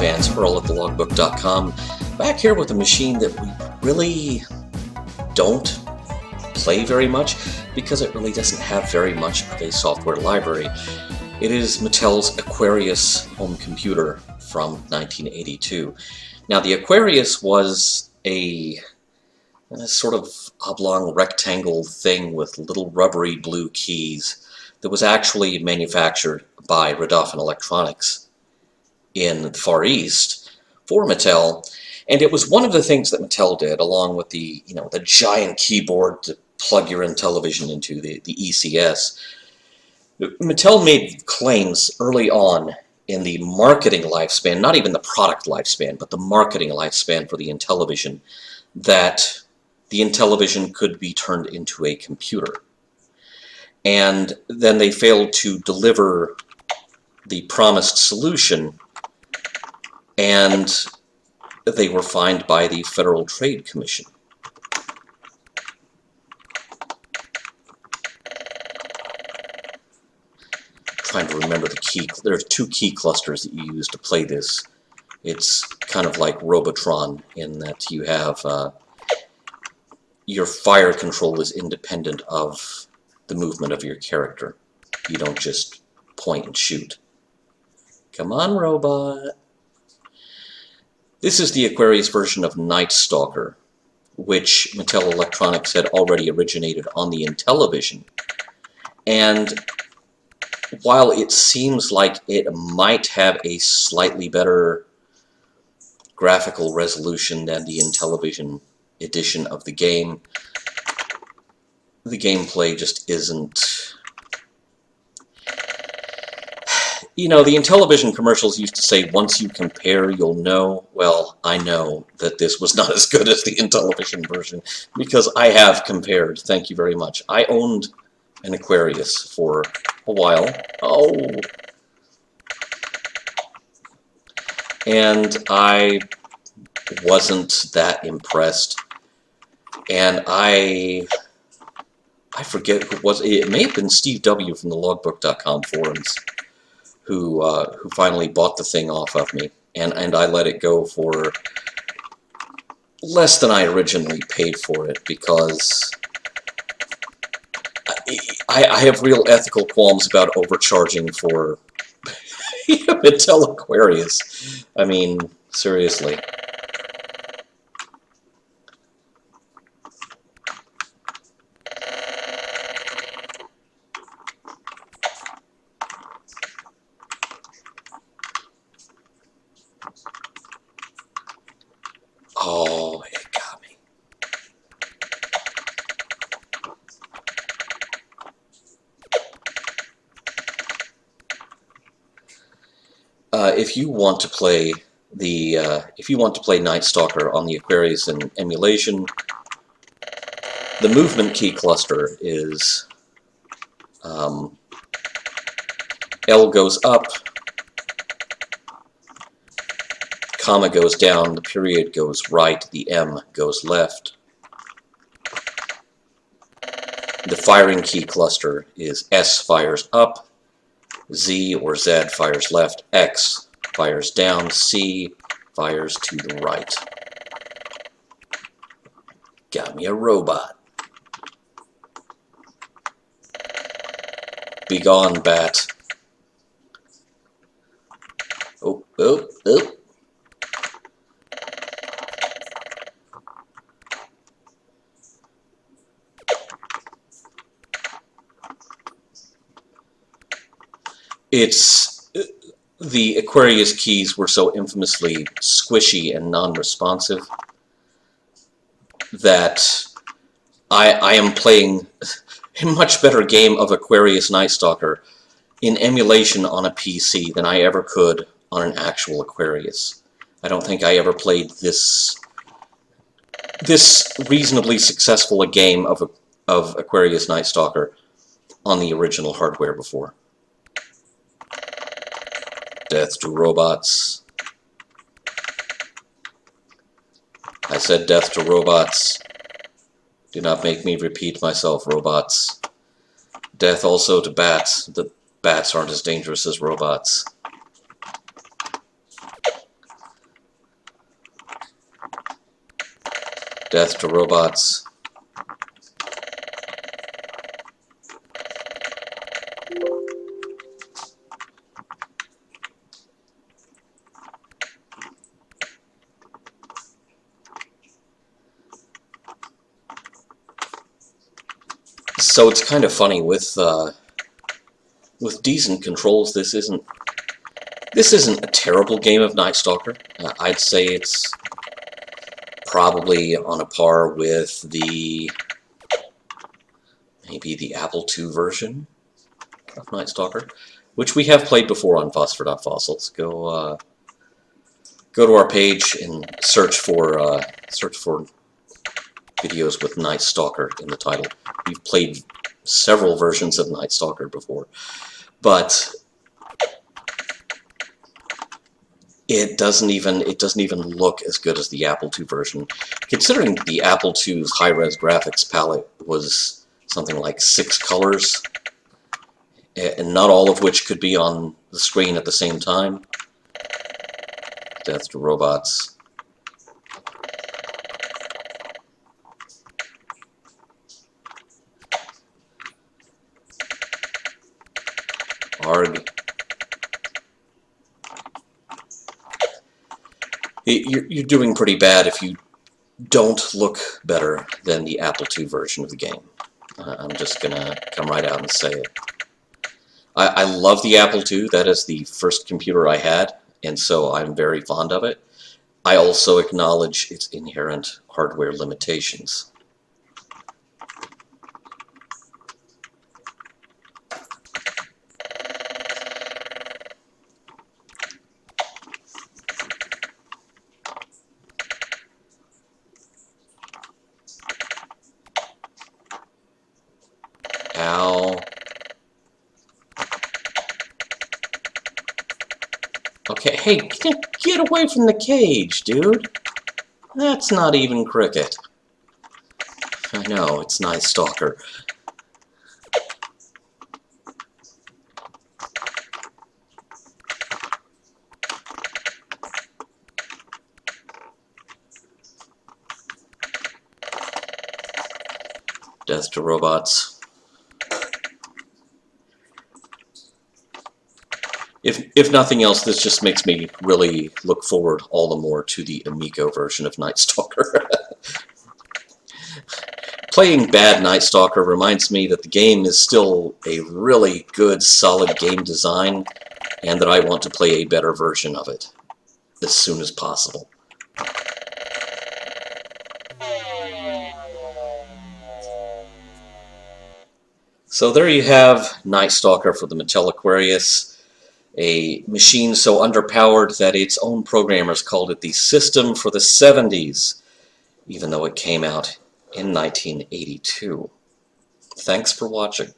fans, Earl at thelogbook.com, back here with a machine that we really don't play very much because it really doesn't have very much of a software library. It is Mattel's Aquarius home computer from 1982. Now, the Aquarius was a sort of oblong rectangle thing with little rubbery blue keys that was actually manufactured by Rodolphin Electronics in the Far East for Mattel, and it was one of the things that Mattel did, along with the the giant keyboard to plug your Intellivision into, the ECS. Mattel made claims early on in the marketing lifespan, not even the product lifespan, but the marketing lifespan for the Intellivision, that the Intellivision could be turned into a computer. And then they failed to deliver the promised solution, and they were fined by the Federal Trade Commission. Trying to remember the key. There's two key clusters that you use to play this. It's kind of like Robotron in that you have your fire control is independent of the movement of your character. You don't just point and shoot. Come on, robot. This is the Aquarius version of Night Stalker, which Mattel Electronics had already originated on the Intellivision. And while it seems like it might have a slightly better graphical resolution than the Intellivision edition of the game, the gameplay just isn't. You know, the Intellivision commercials used to say, once you compare, you'll know. Well, I know that this was not as good as the Intellivision version, because I have compared. Thank you very much. I owned an Aquarius for a while. Oh! And I wasn't that impressed. And I forget who it was. It may have been Steve W. from the logbook.com forums who finally bought the thing off of me, and I let it go for less than I originally paid for it, because I have real ethical qualms about overcharging for Mattel Aquarius. I mean, seriously. Oh, it got me. If you want to play Night Stalker on the Aquarius in emulation, the movement key cluster is L goes up, comma goes down, the period goes right, the M goes left. The firing key cluster is S fires up, Z or Z fires left, X fires down, C fires to the right. Got me a robot. Begone, bat. Oh, oh, oh. The Aquarius keys were so infamously squishy and non-responsive that I am playing a much better game of Aquarius Night Stalker in emulation on a PC than I ever could on an actual Aquarius. I don't think I ever played this reasonably successful a game of Aquarius Night Stalker on the original hardware before. Death to robots. I said death to robots. Do not make me repeat myself, robots. Death also to bats. The bats aren't as dangerous as robots. Death to robots. So it's kind of funny with decent controls. This isn't a terrible game of Night Stalker. I'd say it's probably on a par with maybe the Apple II version of Night Stalker, which we have played before on Phosphor Dot Fossils. Go to our page and search for videos with Night Stalker in the title. We've played several versions of Night Stalker before, but it doesn't even look as good as the Apple II version. Considering the Apple II's high-res graphics palette was something like 6 colors, and not all of which could be on the screen at the same time. Death to robots. Arg. You're doing pretty bad if you don't look better than the Apple II version of the game. I'm just gonna come right out and say it. I love the Apple II. That is the first computer I had, and so I'm very fond of it. I also acknowledge its inherent hardware limitations. Ow. Okay, hey, get away from the cage, dude. That's not even cricket. I know, it's Night Stalker. Death to robots. If nothing else, this just makes me really look forward all the more to the Amico version of Night Stalker. Playing bad Night Stalker reminds me that the game is still a really good, solid game design, and that I want to play a better version of it as soon as possible. So there you have Night Stalker for the Mattel Aquarius. A machine so underpowered that its own programmers called it the system for the 70s, even though it came out in 1982. Thanks for watching.